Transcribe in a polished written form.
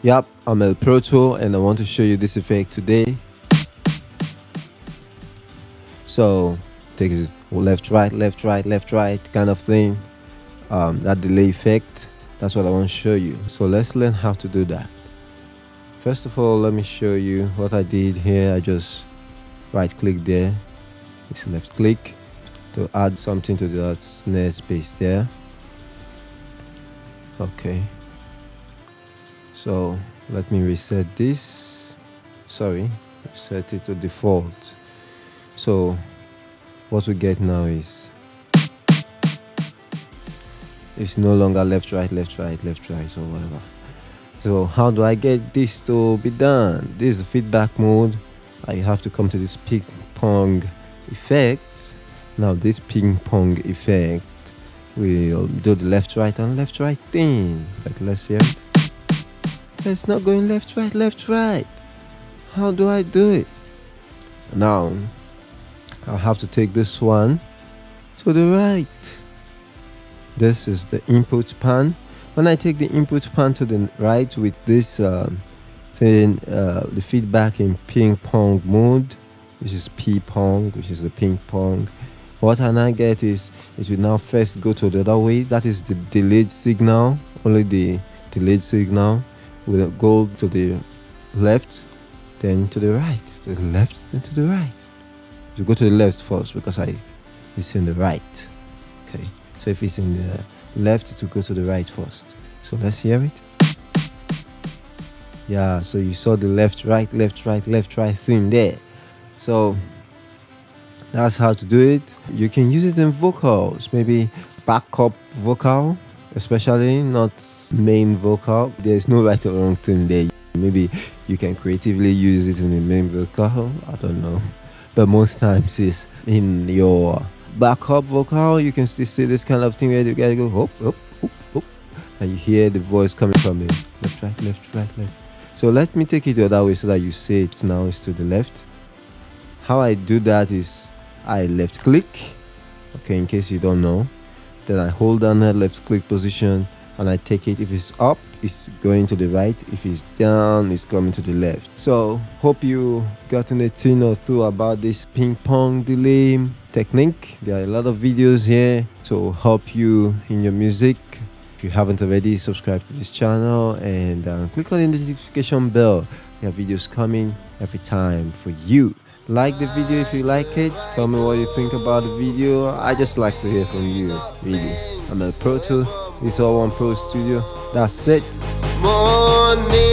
Yep, I'm El Proto and I want to show you this effect today. So take it left, right, left, right, left, right kind of thing. That delay effect, that's what I want to show you. So let's learn how to do that. First of all, let me show you what I did here. I just right click there, it's left click to add something to that snare space there. Okay, so let me reset this. Sorry, set it to default. So what we get now is it's no longer left, right, left, right, left, right, or whatever. So how do I get this to be done? This is feedback mode. I have to come to this ping pong effect. Now this ping pong effect will do the left, right, and left, right thing. But let's hear it. It's not going left, right, left, right. How do I do it? Now I'll have to take this one to the right. This is the input pan. When I take the input pan to the right with this thing, the feedback in ping pong mode, which is P-pong, which is the ping pong, what I now get is it will now first go to the other way. That is the delayed signal. Only the delayed signal will go to the left, then to the right, to the left, then to the right. You go to the left first because it's in the right. Okay, so if it's in the left, to go to the right first. So let's hear it. Yeah, so you saw the left, right, left, right, left, right thing there. So that's how to do it. You can use it in vocals, maybe backup vocal, especially not main vocal. There's no right or wrong thing there. Maybe you can creatively use it in the main vocal, I don't know, but most times it's in your backup vocal. You can still see this kind of thing where you guys go hop, hop, hop, hop, and you hear the voice coming from the left, right, left, right, left. So let me take it the other way so that you say it now is to the left. How I do that is I left click, okay, in case you don't know, then I hold down that left click position and I take it. If it's up, it's going to the right. If it's down, it's coming to the left. So hope you've gotten a thing or two about this ping pong delay technique. There are a lot of videos here to help you in your music. If you haven't already, subscribe to this channel and click on the notification bell. There are videos coming every time for you. Like the video if you like it. Tell me what you think about the video. I just like to hear from you, really. I'm El Proto. It's Alloneprostudio. That's it. Morning.